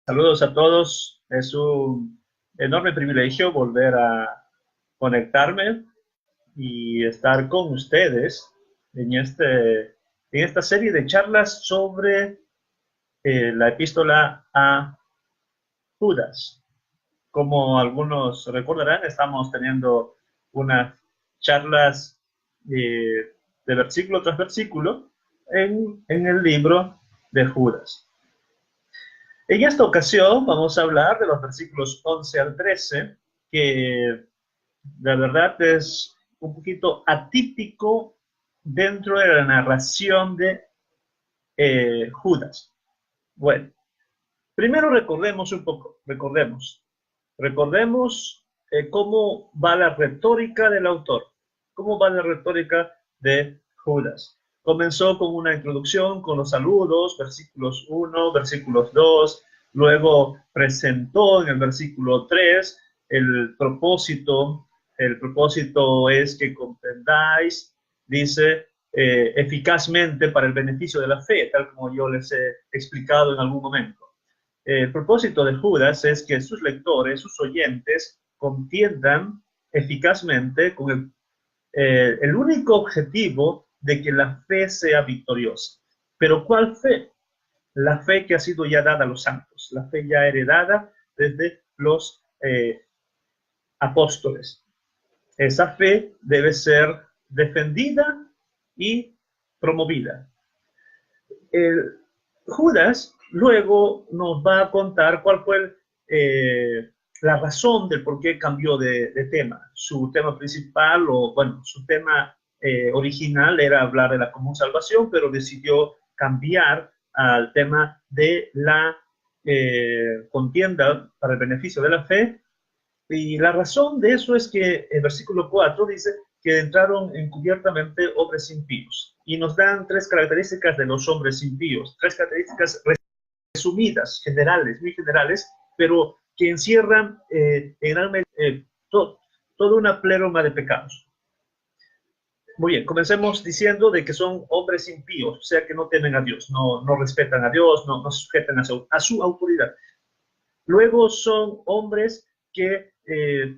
Saludos a todos. Es un enorme privilegio volver a conectarme y estar con ustedes en esta serie de charlas sobre la epístola a Judas. Como algunos recordarán, estamos teniendo unas charlas de versículo tras versículo en el libro de Judas. En esta ocasión vamos a hablar de los versículos 11 al 13, que la verdad es un poquito atípico dentro de la narración de Judas. Bueno, primero recordemos un poco, recordemos cómo va la retórica del autor, cómo va la retórica de Judas. Comenzó con una introducción, con los saludos, versículos 1, versículos 2, luego presentó en el versículo 3 el propósito. El propósito es que comprendáis, dice, eficazmente para el beneficio de la fe, tal como yo les he explicado en algún momento. El propósito de Judas es que sus lectores, sus oyentes, contiendan eficazmente con el único objetivo de que la fe sea victoriosa. Pero ¿cuál fe? La fe que ha sido ya dada a los santos, la fe ya heredada desde los apóstoles. Esa fe debe ser defendida y promovida. El Judas luego nos va a contar cuál fue la razón del por qué cambió de tema. Su tema principal, o bueno, su tema original era hablar de la común salvación, pero decidió cambiar al tema de la contienda para el beneficio de la fe. Y la razón de eso es que el versículo 4 dice que entraron encubiertamente hombres impíos. Y nos dan tres características de los hombres impíos, tres características resumidas, generales, muy generales, pero que encierran toda una pleroma de pecados. Muy bien, comencemos diciendo de que son hombres impíos, o sea que no temen a Dios, no respetan a Dios, no sujetan a su autoridad. Luego son hombres que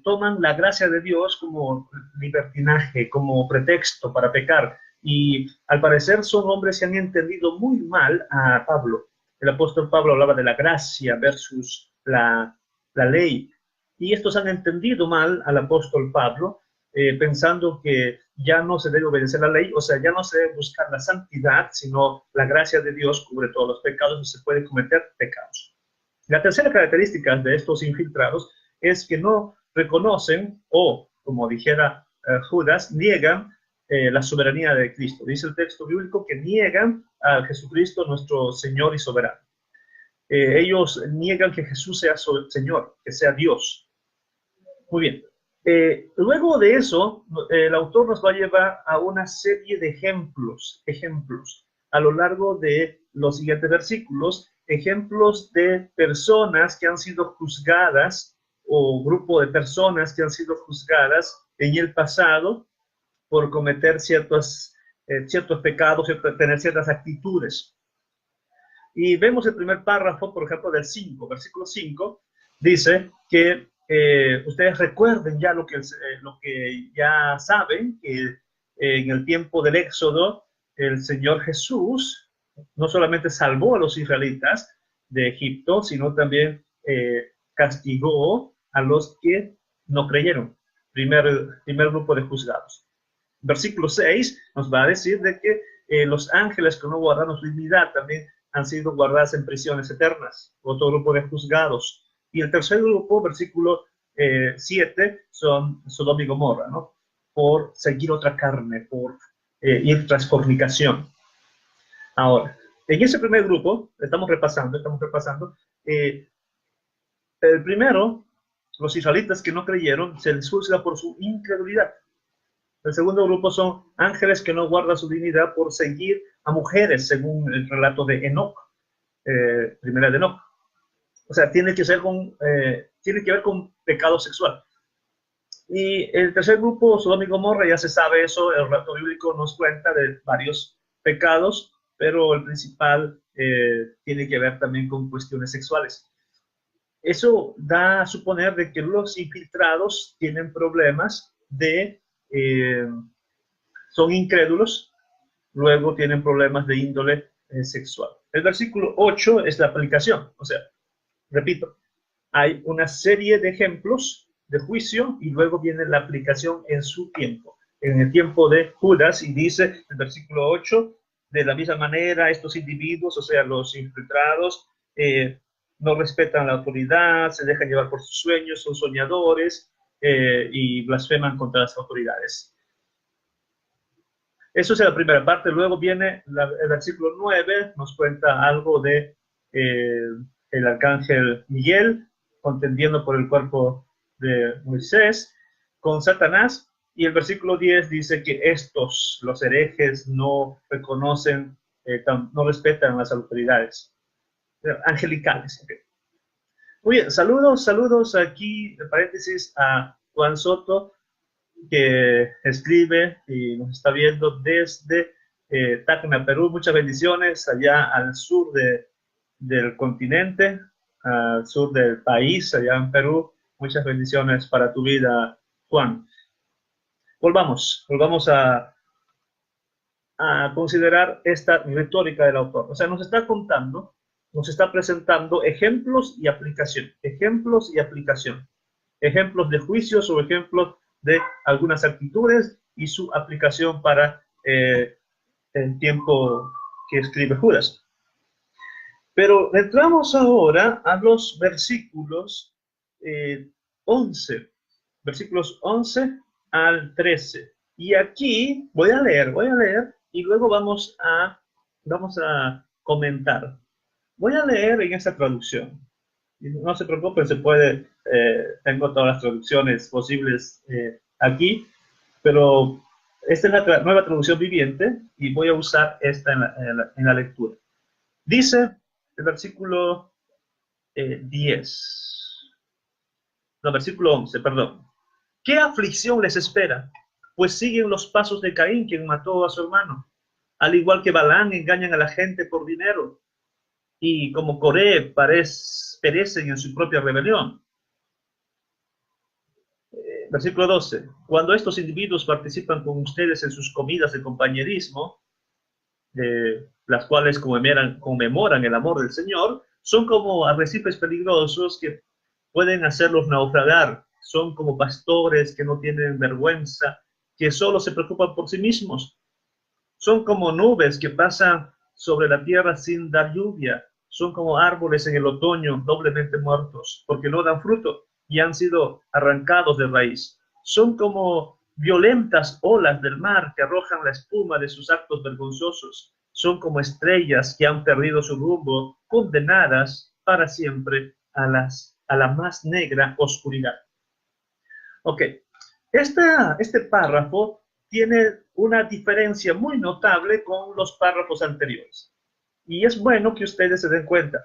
toman la gracia de Dios como libertinaje, como pretexto para pecar. Y al parecer son hombres que han entendido muy mal a Pablo. El apóstol Pablo hablaba de la gracia versus la ley. Y estos han entendido mal al apóstol Pablo, pensando que ya no se debe obedecer la ley, o sea, ya no se debe buscar la santidad, sino la gracia de Dios cubre todos los pecados y se puede cometer pecados. La tercera característica de estos infiltrados es que no reconocen o, como dijera Judas, niegan la soberanía de Cristo. Dice el texto bíblico que niegan a Jesucristo, nuestro Señor y soberano. Ellos niegan que Jesús sea Señor, que sea Dios. Muy bien. Luego de eso, el autor nos va a llevar a una serie de ejemplos a lo largo de los siguientes versículos, ejemplos de personas que han sido juzgadas o grupo de personas que han sido juzgadas en el pasado por cometer ciertos pecados, tener ciertas actitudes. Y vemos el primer párrafo, por ejemplo, del 5, versículo 5, dice que ustedes recuerden ya lo que ya saben, que en el tiempo del Éxodo, el Señor Jesús no solamente salvó a los israelitas de Egipto, sino también castigó a los que no creyeron. Primer grupo de juzgados. Versículo 6 nos va a decir de que los ángeles que no guardaron su dignidad también han sido guardadas en prisiones eternas, otro grupo de juzgados. Y el tercer grupo, versículo 7, son Sodoma y Gomorra, ¿no? Por seguir otra carne, por ir tras fornicación. Ahora, en ese primer grupo, estamos repasando, el primero, los israelitas que no creyeron, se les juzga por su incredulidad. El segundo grupo son ángeles que no guardan su dignidad por seguir a mujeres, según el relato de Enoch, primera de Enoch. O sea, tiene que ver con pecado sexual. Y el tercer grupo, Sodoma y Gomorra, ya se sabe eso, el relato bíblico nos cuenta de varios pecados, pero el principal tiene que ver también con cuestiones sexuales. Eso da a suponer de que los infiltrados tienen problemas son incrédulos, luego tienen problemas de índole sexual. El versículo 8 es la aplicación, o sea, repito, hay una serie de ejemplos de juicio y luego viene la aplicación en su tiempo, en el tiempo de Judas, y dice el versículo 8, de la misma manera estos individuos, o sea, los infiltrados, no respetan la autoridad, se dejan llevar por sus sueños, son soñadores y blasfeman contra las autoridades. Eso es la primera parte. Luego viene el versículo 9, nos cuenta algo de el arcángel Miguel contendiendo por el cuerpo de Moisés con Satanás. Y el versículo 10 dice que estos, los herejes, no reconocen, no respetan las autoridades angelicales. Okay. Muy bien, saludos aquí, en paréntesis, a Juan Soto, que escribe y nos está viendo desde Tacna, Perú. Muchas bendiciones allá al sur del continente, al sur del país, allá en Perú. Muchas bendiciones para tu vida, Juan. Volvamos a considerar esta retórica del autor. O sea, nos está contando, nos está presentando ejemplos y aplicación, ejemplos y aplicación, ejemplos de juicios o ejemplos de algunas actitudes y su aplicación para el tiempo que escribe Judas. Pero entramos ahora a los versículos 11, versículos 11 al 13. Y aquí voy a leer y luego vamos a comentar. Voy a leer en esta traducción. No se preocupen, se puede, tengo todas las traducciones posibles aquí, pero esta es la nueva traducción viviente y voy a usar esta en la lectura. Dice el versículo 11, perdón. ¿Qué aflicción les espera? Pues siguen los pasos de Caín, quien mató a su hermano. Al igual que Balaam, engañan a la gente por dinero. Y como Coré perecen en su propia rebelión. Versículo 12. Cuando estos individuos participan con ustedes en sus comidas de compañerismo, las cuales conmemoran el amor del Señor, son como arrecifes peligrosos que pueden hacerlos naufragar. Son como pastores que no tienen vergüenza, que solo se preocupan por sí mismos. Son como nubes que pasan sobre la tierra sin dar lluvia. Son como árboles en el otoño doblemente muertos, porque no dan fruto y han sido arrancados de raíz. Son como violentas olas del mar que arrojan la espuma de sus actos vergonzosos. Son como estrellas que han perdido su rumbo, condenadas para siempre a la más negra oscuridad. Ok, este párrafo tiene una diferencia muy notable con los párrafos anteriores. Y es bueno que ustedes se den cuenta.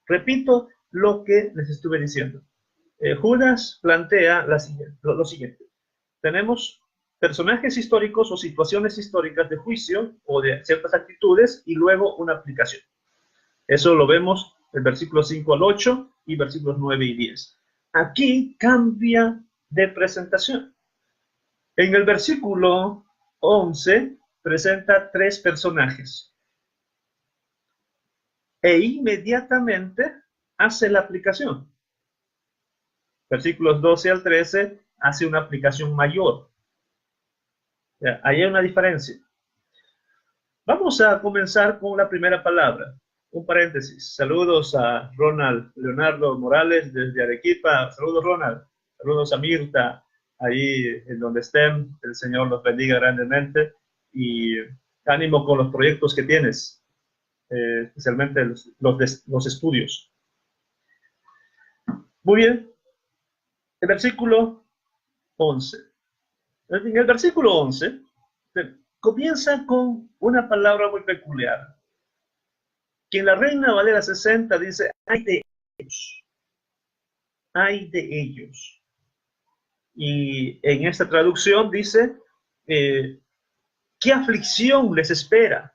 Repito lo que les estuve diciendo. Judas plantea lo siguiente. Tenemos personajes históricos o situaciones históricas de juicio o de ciertas actitudes y luego una aplicación. Eso lo vemos en versículos 5 al 8 y versículos 9 y 10. Aquí cambia de presentación. En el versículo 11 presenta tres personajes e inmediatamente hace la aplicación. Versículos 12 al 13 hace una aplicación mayor. Ahí hay una diferencia. Vamos a comenzar con la primera palabra. Un paréntesis. Saludos a Ronald Leonardo Morales desde Arequipa. Saludos, Ronald. Saludos a Mirta, ahí en donde estén. El Señor los bendiga grandemente. Y ánimo con los proyectos que tienes, especialmente los estudios. Muy bien. El versículo 11. En el versículo 11 comienza con una palabra muy peculiar, que en la Reina Valera 60 dice, ay de ellos, ay de ellos. Y en esta traducción dice, ¿qué aflicción les espera?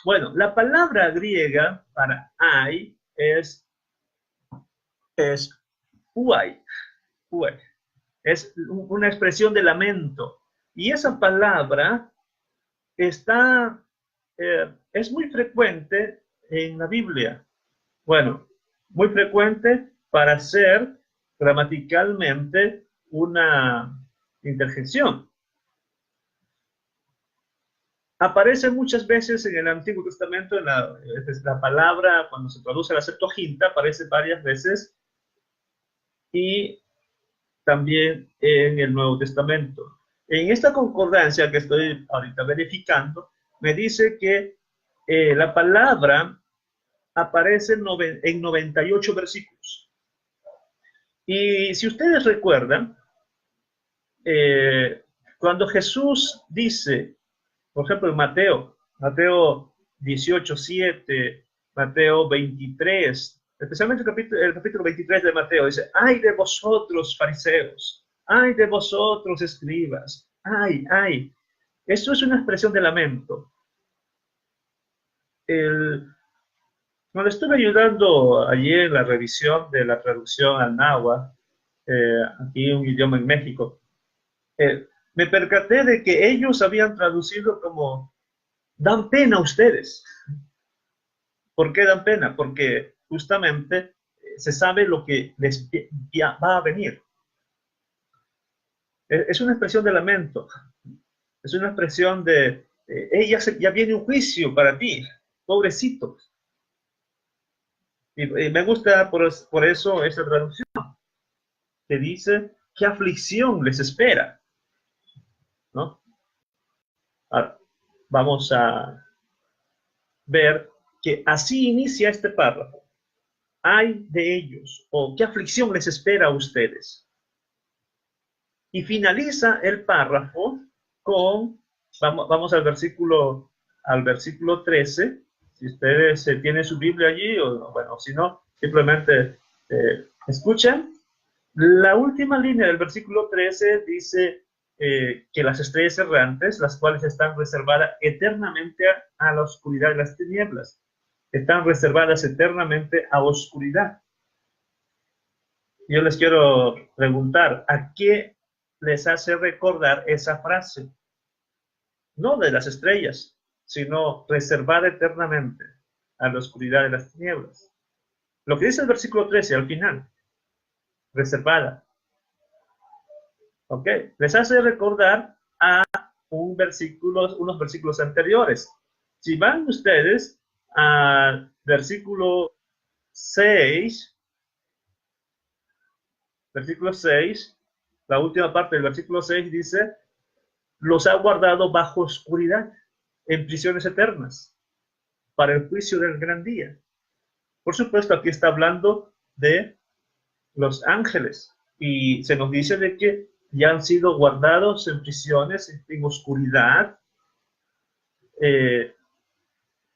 Bueno, la palabra griega para ay es es uay, uay. Es una expresión de lamento. Y esa palabra está, es muy frecuente en la Biblia. Bueno, muy frecuente para ser gramaticalmente una interjección. Aparece muchas veces en el Antiguo Testamento, la palabra, cuando se traduce a la Septuaginta, aparece varias veces, y también en el Nuevo Testamento. En esta concordancia que estoy ahorita verificando, me dice que la palabra aparece en 98 versículos. Y si ustedes recuerdan, cuando Jesús dice, por ejemplo, en Mateo 18:7, Mateo 23, especialmente el capítulo 23 de Mateo, dice, ay de vosotros fariseos, ay de vosotros escribas, ay, ay. Esto es una expresión de lamento. Cuando estuve ayudando ayer en la revisión de la traducción al náhuatl, aquí un idioma en México, me percaté de que ellos habían traducido como dan pena ustedes. ¿Por qué dan pena? Porque justamente se sabe lo que les va a venir. Es una expresión de lamento. Es una expresión de, ya viene un juicio para ti, pobrecito. Y me gusta por eso esa traducción, que dice, ¿qué aflicción les espera? ¿No? Ahora, vamos a ver que así inicia este párrafo. Ay de ellos, o qué aflicción les espera a ustedes. Y finaliza el párrafo con, vamos al versículo 13. Si ustedes tienen su Biblia allí, o bueno, si no, simplemente escuchen. La última línea del versículo 13 dice que las estrellas errantes, las cuales están reservadas eternamente a la oscuridad de las tinieblas, están reservadas eternamente a oscuridad. Yo les quiero preguntar, ¿a qué les hace recordar esa frase? No de las estrellas, sino reservada eternamente a la oscuridad de las tinieblas. Lo que dice el versículo 13 al final, reservada. ¿Ok? Les hace recordar a unos versículos anteriores. Si van ustedes al versículo 6, la última parte del versículo 6 dice, los ha guardado bajo oscuridad, en prisiones eternas, para el juicio del gran día. Por supuesto, aquí está hablando de los ángeles, y se nos dice de que ya han sido guardados en prisiones, en oscuridad.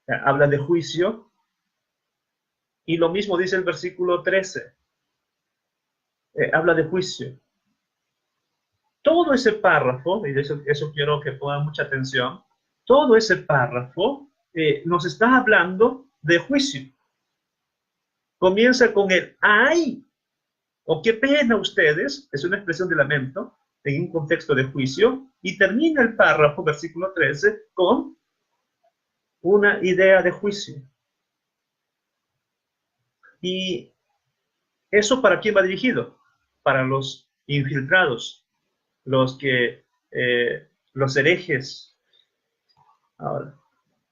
Habla de juicio, y lo mismo dice el versículo 13, habla de juicio. Todo ese párrafo, y de eso quiero que pongan mucha atención, todo ese párrafo nos está hablando de juicio. Comienza con el ay, o qué pena ustedes, es una expresión de lamento en un contexto de juicio, y termina el párrafo, versículo 13, con una idea de juicio. ¿Y eso para quién va dirigido? Para los infiltrados, los herejes. Ahora,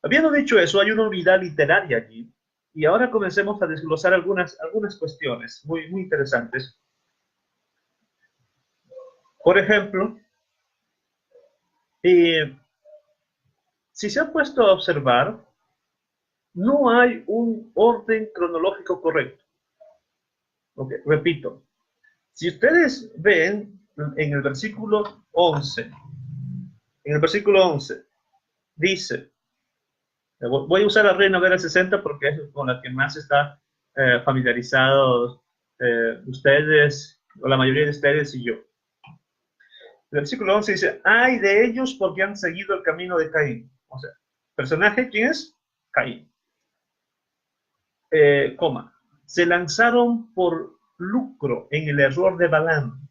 habiendo dicho eso, hay una unidad literaria allí, y ahora comencemos a desglosar algunas cuestiones muy, muy interesantes. Por ejemplo, si se ha puesto a observar, no hay un orden cronológico correcto. Okay, repito, si ustedes ven en el versículo 11, dice, voy a usar la Reina Valera 60 porque es con la que más está familiarizados ustedes, o la mayoría de ustedes y yo. El versículo 11 dice, ay de ellos porque han seguido el camino de Caín. O sea, personaje, ¿quién es? Caín. Se lanzaron por lucro en el error de Balaam.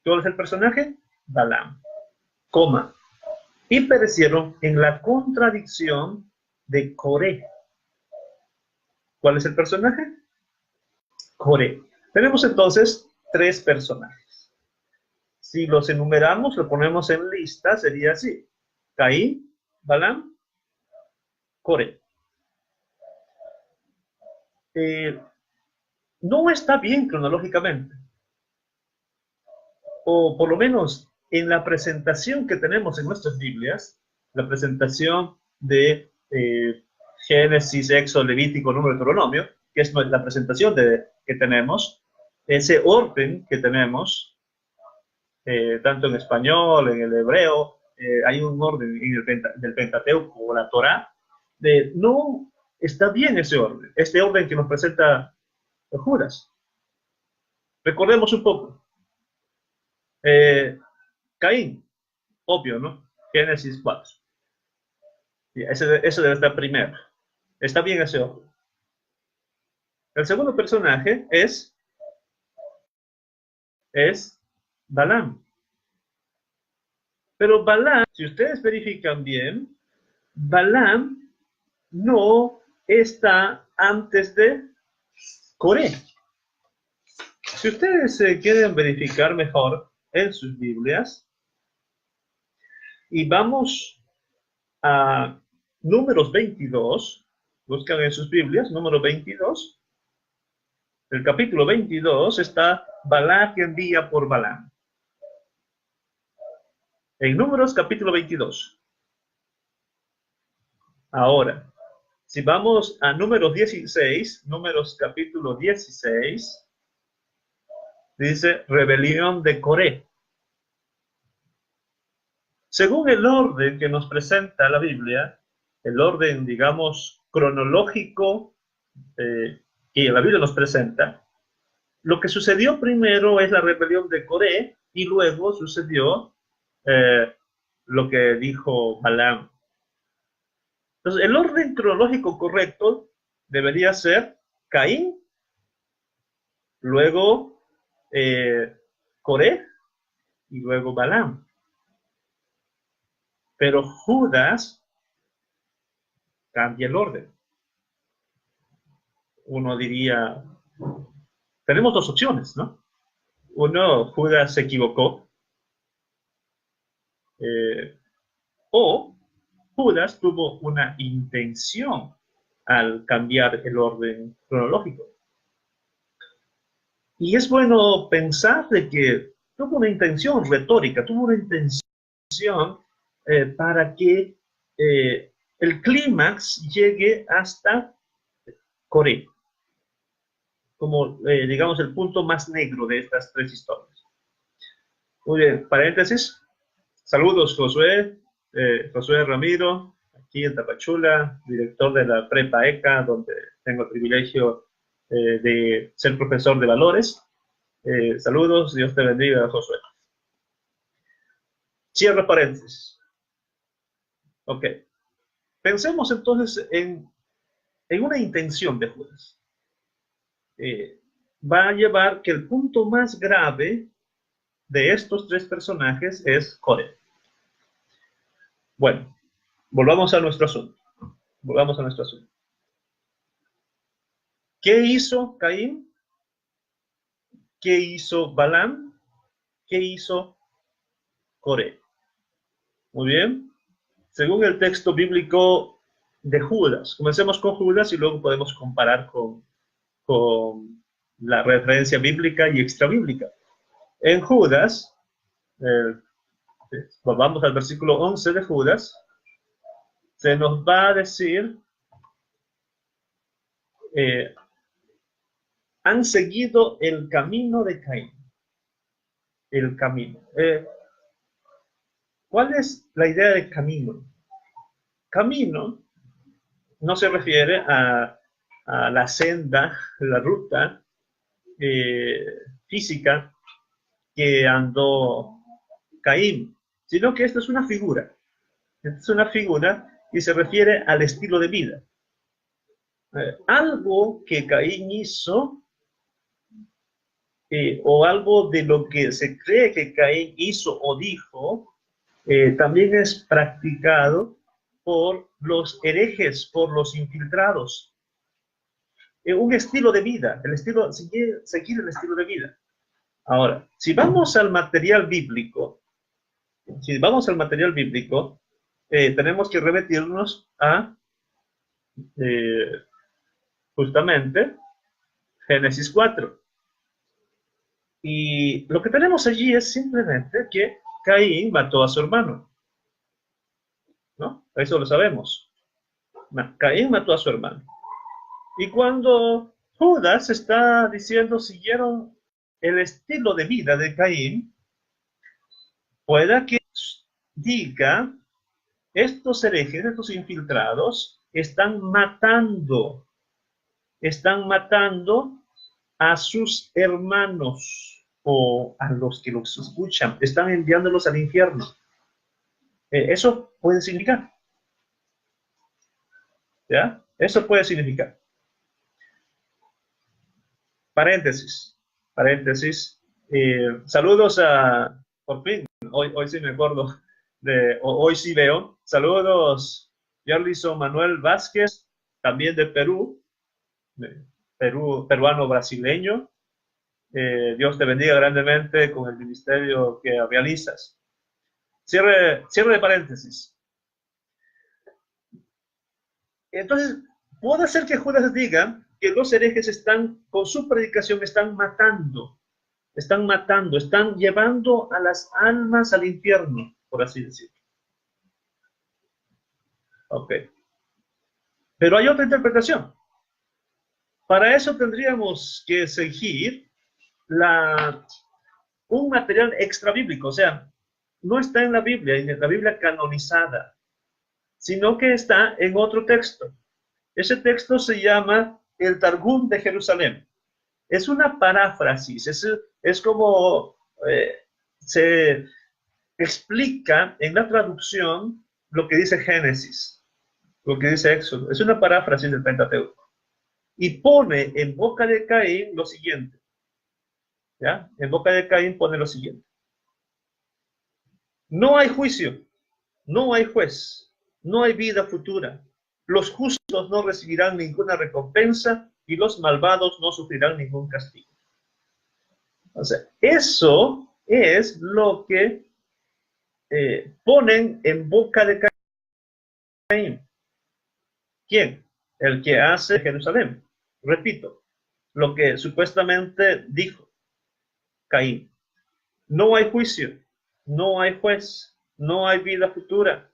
¿Cuál es el personaje? Balaam. Coma. Y perecieron en la contradicción de Coré. ¿Cuál es el personaje? Coré. Tenemos entonces 3 personajes. Si los enumeramos, lo ponemos en lista, sería así: Caín, Balaam, Coré. No está bien cronológicamente, o por lo menos en la presentación que tenemos en nuestras Biblias, la presentación de Génesis, Éxodo, Levítico, Número, Deuteronomio, que es la presentación que tenemos, ese orden que tenemos, tanto en español, en el hebreo, hay un orden del Pentateuco o la Torá, no está bien ese orden, este orden que nos presenta Judas. Recordemos un poco. Caín, obvio, ¿no? Génesis 4. Eso debe estar primero. Está bien ese orden. El segundo personaje es Balaam. Pero Balaam, si ustedes verifican bien, Balaam no está antes de Coré. Si ustedes quieren verificar mejor en sus Biblias, y vamos a Números 22, buscan en sus Biblias, número 22, el capítulo 22 está Balac envía por Balaam. En Números capítulo 22. Ahora, si vamos a Números 16, Números capítulo 16, dice rebelión de Coré. Según el orden que nos presenta la Biblia, el orden, digamos, cronológico que la Biblia nos presenta, lo que sucedió primero es la rebelión de Coré y luego sucedió lo que dijo Balaam. Entonces, el orden cronológico correcto debería ser Caín, luego Coré y luego Balaam. Pero Judas cambia el orden. Uno diría, tenemos 2 opciones, ¿no? Uno, Judas se equivocó, o Judas tuvo una intención al cambiar el orden cronológico. Y es bueno pensar de que tuvo una intención retórica, tuvo una intención para que el clímax llegue hasta Coré, como digamos el punto más negro de estas 3 historias. Muy bien, paréntesis. Saludos, Josué, Josué Ramiro, aquí en Tapachula, director de la Prepa ECA, donde tengo el privilegio de ser profesor de valores. Saludos, Dios te bendiga, Josué. Cierro paréntesis. Ok. Pensemos entonces en una intención de Judas. Va a llevar que el punto más grave de estos 3 personajes es Coré. Bueno, volvamos a nuestro asunto. Volvamos a nuestro asunto. ¿Qué hizo Caín? ¿Qué hizo Balaam? ¿Qué hizo Coré? Muy bien. Según el texto bíblico de Judas, comencemos con Judas y luego podemos comparar con la referencia bíblica y extrabíblica. En Judas, vamos al versículo 11 de Judas, se nos va a decir, han seguido el camino de Caín. El camino. ¿Cuál es la idea de camino? Camino no se refiere a la senda, la ruta física que andó Caín, sino que esto es una figura. Esta es una figura y se refiere al estilo de vida. Algo que Caín hizo o algo de lo que se cree que Caín hizo o dijo, también es practicado por los herejes, por los infiltrados. Un estilo de vida, seguir el estilo de vida. Ahora, si vamos al material bíblico, tenemos que remitirnos a justamente Génesis 4. Y lo que tenemos allí es simplemente que Caín mató a su hermano, ¿no? Eso lo sabemos. Caín mató a su hermano. Y cuando Judas está diciendo siguieron el estilo de vida de Caín, pueda que diga, estos herejes, estos infiltrados, están matando a sus hermanos o a los que los escuchan, están enviándolos al infierno. Eso puede significar. ¿Ya? Eso puede significar. Paréntesis. Saludos a, por fin, hoy sí me acuerdo, hoy sí veo. Saludos, Yerlison Manuel Vázquez, también de Perú, peruano brasileño. Dios te bendiga grandemente con el ministerio que realizas. Cierre de paréntesis. Entonces, puede ser que Judas diga que los herejes con su predicación están llevando a las almas al infierno, por así decirlo. Ok. Pero hay otra interpretación. Para eso tendríamos que seguir un material extra bíblico, o sea, no está en la Biblia canonizada, sino que está en otro texto. Ese texto se llama el Targum de Jerusalén. Es una paráfrasis, es como se explica en la traducción lo que dice Génesis, lo que dice Éxodo. Es una paráfrasis del Pentateuco. Y pone en boca de Caín lo siguiente. ¿Ya? En boca de Caín pone lo siguiente. No hay juicio, no hay juez, no hay vida futura. Los justos no recibirán ninguna recompensa y los malvados no sufrirán ningún castigo. O sea, eso es lo que ponen en boca de Caín. ¿Quién? El que hace Jerusalén. Repito, lo que supuestamente dijo Caín. No hay juicio, no hay juez, no hay vida futura.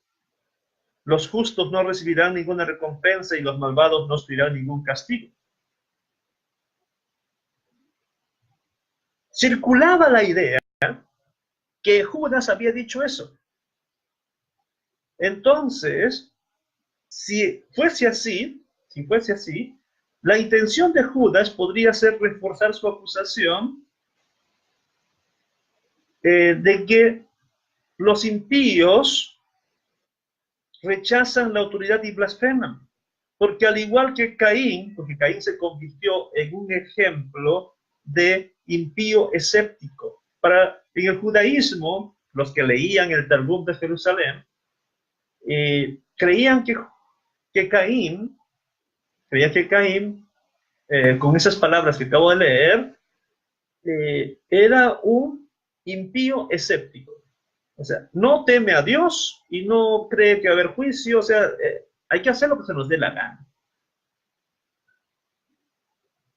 Los justos no recibirán ninguna recompensa y los malvados no sufrirán ningún castigo. Circulaba la idea que Judas había dicho eso. Entonces, si fuese así, la intención de Judas podría ser reforzar su acusación de que los impíos rechazan la autoridad y blasfeman. Porque al igual que Caín, porque Caín se convirtió en un ejemplo de impío escéptico. En el judaísmo, los que leían el Talmud de Jerusalén, creían que Caín, con esas palabras que acabo de leer, era un impío escéptico. O sea, no teme a Dios y no cree que va a haber juicio. O sea, hay que hacer lo que se nos dé la gana.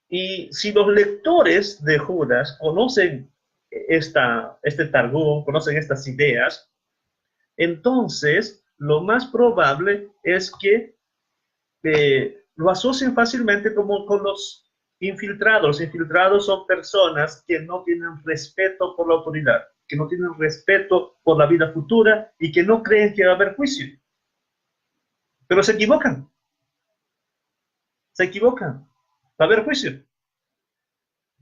Y si los lectores de Judas conocen este Targum, conocen estas ideas, entonces lo más probable es que lo asocien fácilmente como con los infiltrados. Los infiltrados son personas que no tienen respeto por la autoridad, que no tienen respeto por la vida futura y que no creen que va a haber juicio. Pero se equivocan. Va a haber juicio.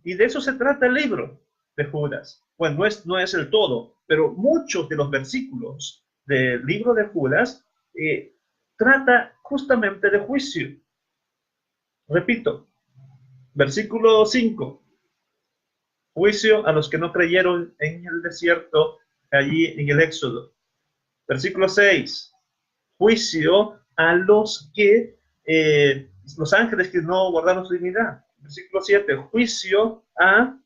Y de eso se trata el libro de Judas. Bueno, no es el todo, pero muchos de los versículos del libro de Judas trata justamente de juicio. Repito, versículo 5. Juicio a los que no creyeron en el desierto, allí en el Éxodo. Versículo 6. Juicio a los que, los ángeles que no guardaron su dignidad. Versículo 7. Juicio a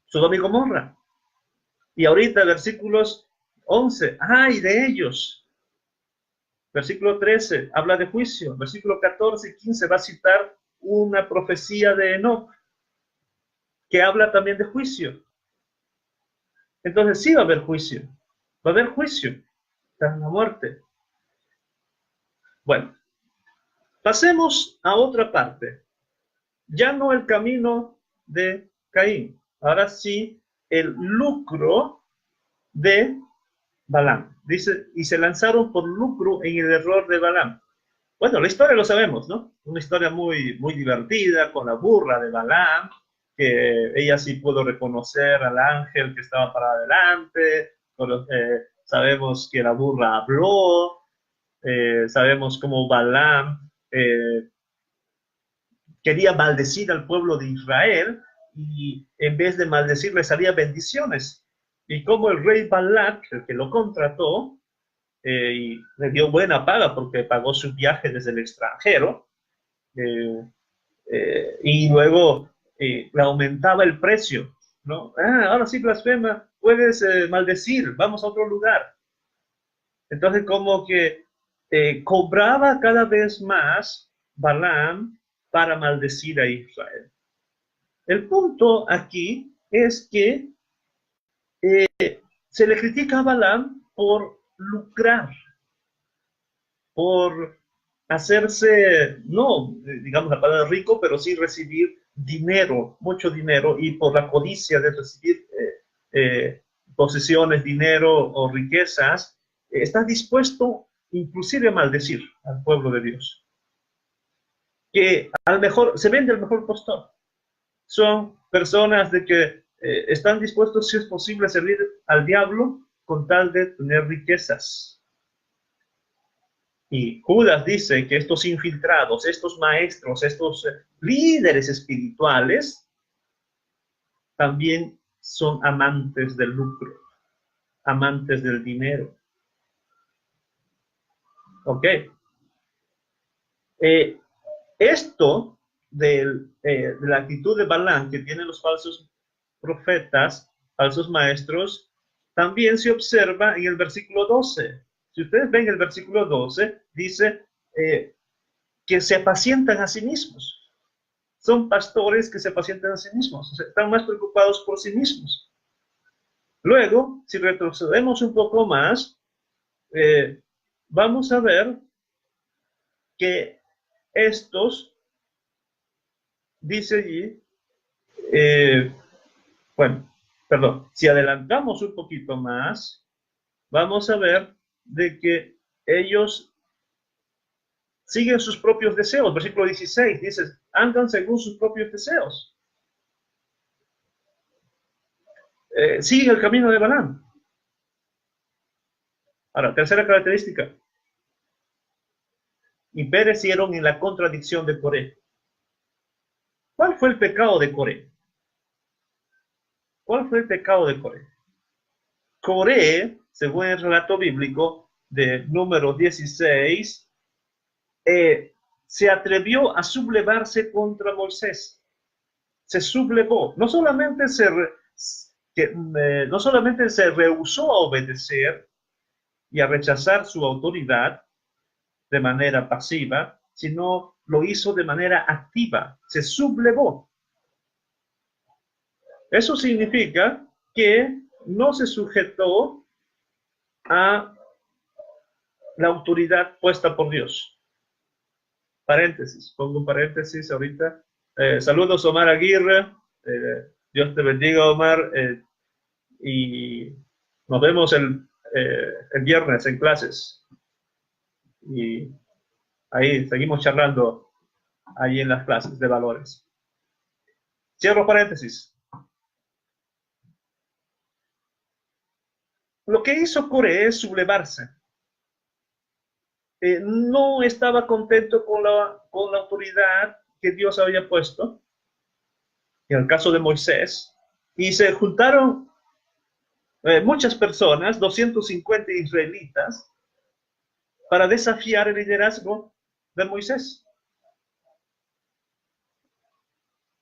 Sodoma y Gomorra. Y ahorita, versículos 11. ¡Ay de ellos! Versículo 13 habla de juicio. Versículo 14 y 15 va a citar una profecía de Enoc que habla también de juicio. Entonces sí va a haber juicio. Va a haber juicio tras la muerte. Bueno, pasemos a otra parte. Ya no el camino de Caín. Ahora sí el lucro de Balaam. Dice, y se lanzaron por lucro en el error de Balaam. Bueno, la historia lo sabemos, ¿no? Una historia muy, muy divertida con la burra de Balaam, que ella sí pudo reconocer al ángel que estaba para adelante. Sabemos que la burra habló. Sabemos cómo Balaam quería maldecir al pueblo de Israel y en vez de maldecir le salían bendiciones. Y como el rey Balac, el que lo contrató, y le dio buena paga porque pagó su viaje desde el extranjero, y luego le aumentaba el precio, ¿no? Ahora sí blasfema, puedes maldecir, vamos a otro lugar. Entonces como que cobraba cada vez más Balaam para maldecir a Israel. El punto aquí es que se le critica a Balaam por lucrar, por hacerse, no digamos la palabra rico, pero sí recibir dinero, mucho dinero, y por la codicia de recibir posesiones, dinero o riquezas, está dispuesto inclusive a maldecir al pueblo de Dios. Que al mejor, se vende el mejor postor. Son personas de que están dispuestos, si es posible, a servir al diablo con tal de tener riquezas. Y Judas dice que estos infiltrados, estos maestros, estos líderes espirituales, también son amantes del lucro, amantes del dinero. ¿Ok? Esto de la actitud de Balaam que tienen los falsos profetas, falsos maestros, también se observa en el versículo 12. Si ustedes ven el versículo 12, dice que se apacientan a sí mismos. Son pastores que se apacientan a sí mismos, o sea, están más preocupados por sí mismos. Luego, si retrocedemos un poco más, vamos a ver que estos, dice allí, bueno, perdón, si adelantamos un poquito más, vamos a ver de que ellos siguen sus propios deseos. Versículo 16 dice, andan según sus propios deseos. Siguen el camino de Balaam. Ahora, tercera característica. Y perecieron en la contradicción de Coré. ¿Cuál fue el pecado de Coré? ¿Cuál fue el pecado de Coré? Coré, según el relato bíblico de número 16, se atrevió a sublevarse contra Moisés. Se sublevó. No solamente no solamente se rehusó a obedecer y a rechazar su autoridad de manera pasiva, sino lo hizo de manera activa. Se sublevó. Eso significa que no se sujetó a la autoridad puesta por Dios. Paréntesis, pongo un paréntesis ahorita. Saludos, Omar Aguirre. Dios te bendiga, Omar. Y nos vemos el viernes en clases. Y ahí seguimos charlando ahí en las clases de valores. Cierro paréntesis. Lo que hizo Coré es sublevarse. No estaba contento con la autoridad que Dios había puesto. en el caso de Moisés, y se juntaron muchas personas, 250 israelitas, para desafiar el liderazgo de Moisés.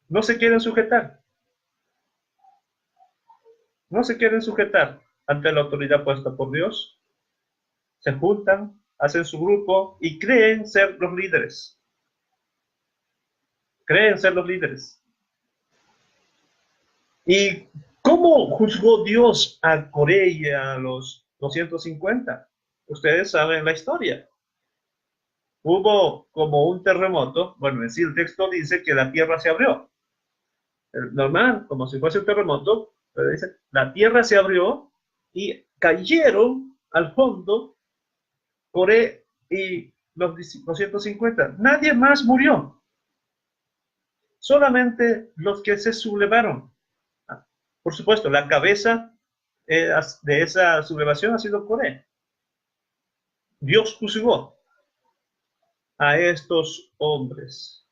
No se quieren sujetar. No se quieren sujetar ante la autoridad puesta por Dios. Se juntan, hacen su grupo y creen ser los líderes. Creen ser los líderes. ¿Y cómo juzgó Dios a Coré y a los 250? Ustedes saben la historia. Hubo como un terremoto. Bueno, en sí el texto dice que la tierra se abrió. Normal, como si fuese un terremoto, pero dice, la tierra se abrió y cayeron al fondo Coré y los 250. Nadie más murió. Solamente los que se sublevaron. Por supuesto, la cabeza de esa sublevación ha sido Coré. Dios juzgó a estos hombres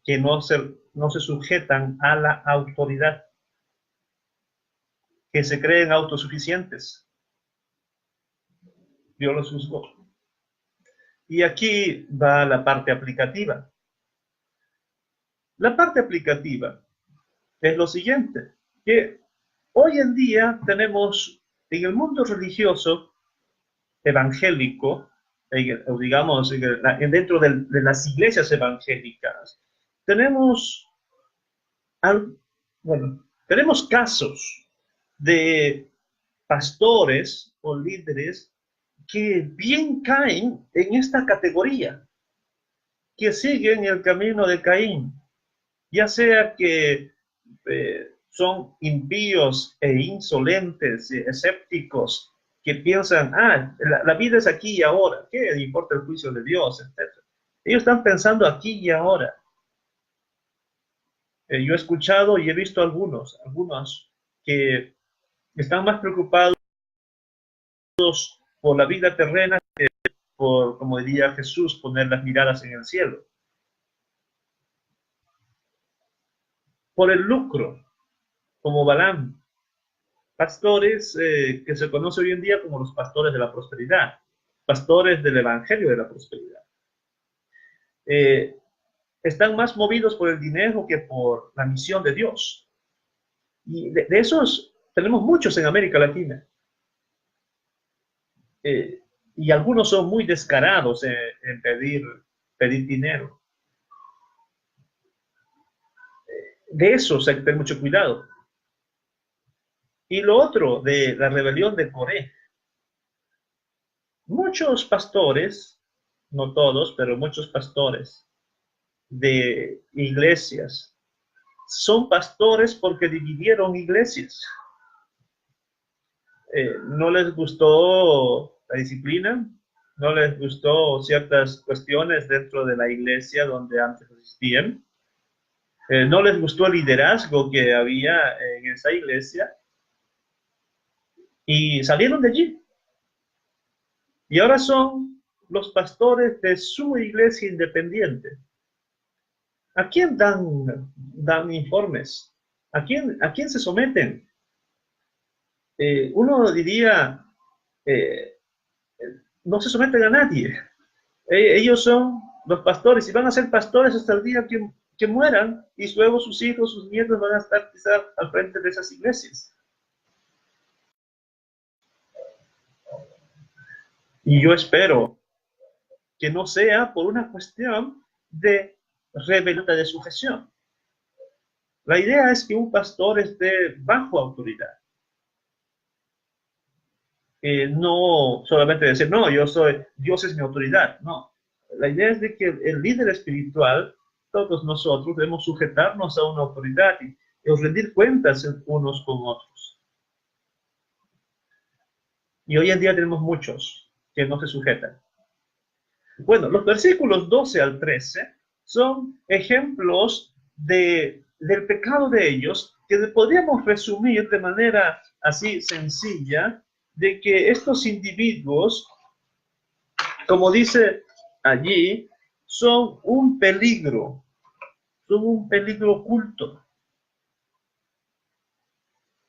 que no se sujetan a la autoridad, que se creen autosuficientes. Dios los juzgó. Y aquí va la parte aplicativa. La parte aplicativa es lo siguiente, que hoy en día tenemos en el mundo religioso evangélico, o digamos, dentro de las iglesias evangélicas, tenemos, tenemos casos de pastores o líderes que bien caen en esta categoría, que siguen el camino de Caín, ya sea que son impíos e insolentes, escépticos, que piensan, la vida es aquí y ahora, ¿qué importa el juicio de Dios? Etcétera. Ellos están pensando aquí y ahora. Yo he escuchado y he visto algunos que están más preocupados por la vida terrena que por, como diría Jesús, poner las miradas en el cielo. Por el lucro, como Balaam. Pastores que se conoce hoy en día como los pastores de la prosperidad, pastores del evangelio de la prosperidad. Están más movidos por el dinero que por la misión de Dios. Y de esos tenemos muchos en América Latina. Y algunos son muy descarados en pedir dinero. De esos hay que tener mucho cuidado. Y lo otro, de la rebelión de Coré. Muchos pastores, no todos, pero muchos pastores de iglesias son pastores porque dividieron iglesias. No les gustó la disciplina, no les gustó ciertas cuestiones dentro de la iglesia donde antes existían, no les gustó el liderazgo que había en esa iglesia y salieron de allí. Y ahora son los pastores de su iglesia independiente. ¿A quién dan informes? ¿A quién se someten? Uno diría, no se someten a nadie. Ellos son los pastores y van a ser pastores hasta el día que mueran y luego sus hijos, sus nietos van a estar quizás al frente de esas iglesias. Y yo espero que no sea por una cuestión de rebelión, de sujeción. La idea es que un pastor esté bajo autoridad. No solamente decir, no, Dios es mi autoridad. No, la idea es de que el líder espiritual, todos nosotros debemos sujetarnos a una autoridad y rendir cuentas unos con otros. Y hoy en día tenemos muchos que no se sujetan. Bueno, los versículos 12 al 13 son ejemplos del pecado de ellos que podríamos resumir de manera así sencilla, de que estos individuos, como dice allí, son un peligro son un peligro oculto.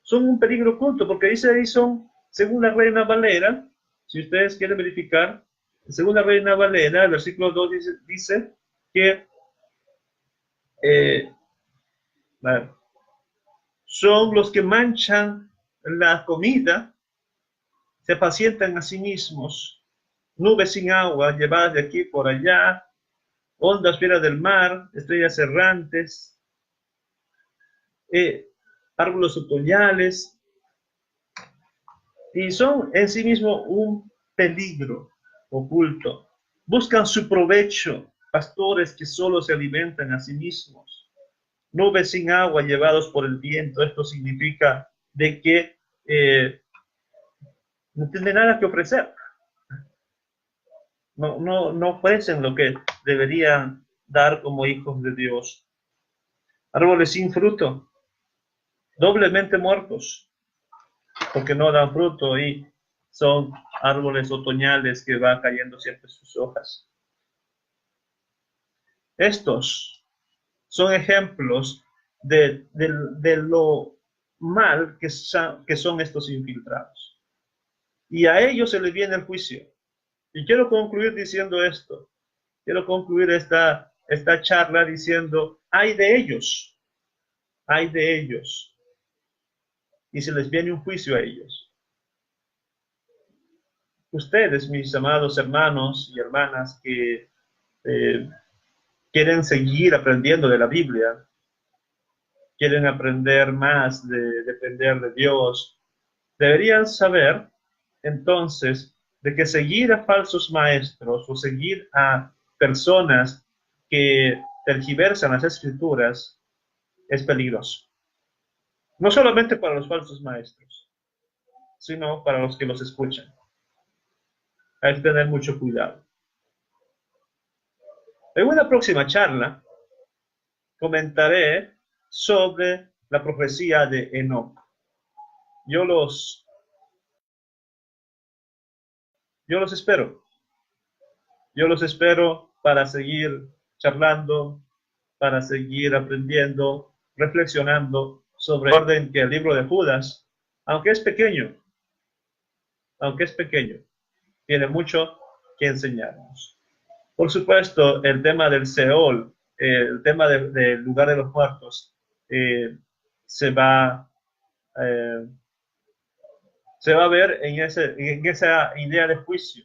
Son un peligro oculto, porque dice ahí son, según la Reina Valera, si ustedes quieren verificar, según la Reina Valera, el versículo 2 dice que son los que manchan la comida, se pacientan a sí mismos, nubes sin agua llevadas de aquí por allá, ondas fieras del mar, estrellas errantes, árboles otoñales, y son en sí mismos un peligro oculto. Buscan su provecho, pastores que solo se alimentan a sí mismos. Nubes sin agua llevados por el viento. Esto significa de que no tienen nada que ofrecer. No ofrecen lo que deberían dar como hijos de Dios. Árboles sin fruto, doblemente muertos, porque no dan fruto y son árboles otoñales que van cayendo siempre sus hojas. Estos son ejemplos de lo mal que son estos infiltrados. Y a ellos se les viene el juicio. Y quiero concluir diciendo esto. Quiero concluir esta charla diciendo, hay de ellos. Y se les viene un juicio a ellos. Ustedes, mis amados hermanos y hermanas que quieren seguir aprendiendo de la Biblia, quieren aprender más de depender de Dios, deberían saber entonces de que seguir a falsos maestros o seguir a personas que tergiversan las escrituras es peligroso. No solamente para los falsos maestros, sino para los que los escuchan. Hay que tener mucho cuidado. En una próxima charla comentaré sobre la profecía de Enoc. Yo los espero. Yo los espero para seguir charlando, para seguir aprendiendo, reflexionando sobre el orden que el libro de Judas, aunque es pequeño, tiene mucho que enseñarnos. Por supuesto, el tema del Seol, el tema del lugar de los muertos, se va a ver en esa idea de juicio,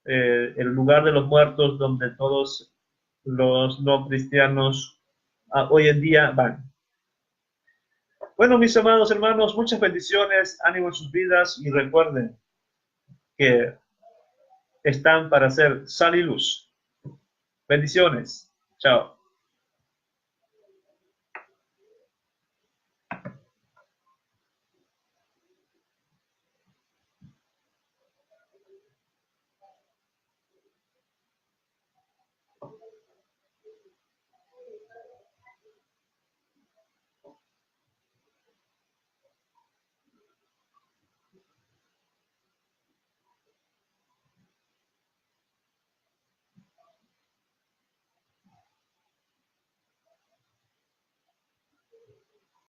el lugar de los muertos donde todos los no cristianos hoy en día van. Bueno, mis amados hermanos, muchas bendiciones, ánimo en sus vidas y recuerden que están para ser sal y luz. Bendiciones. Chao.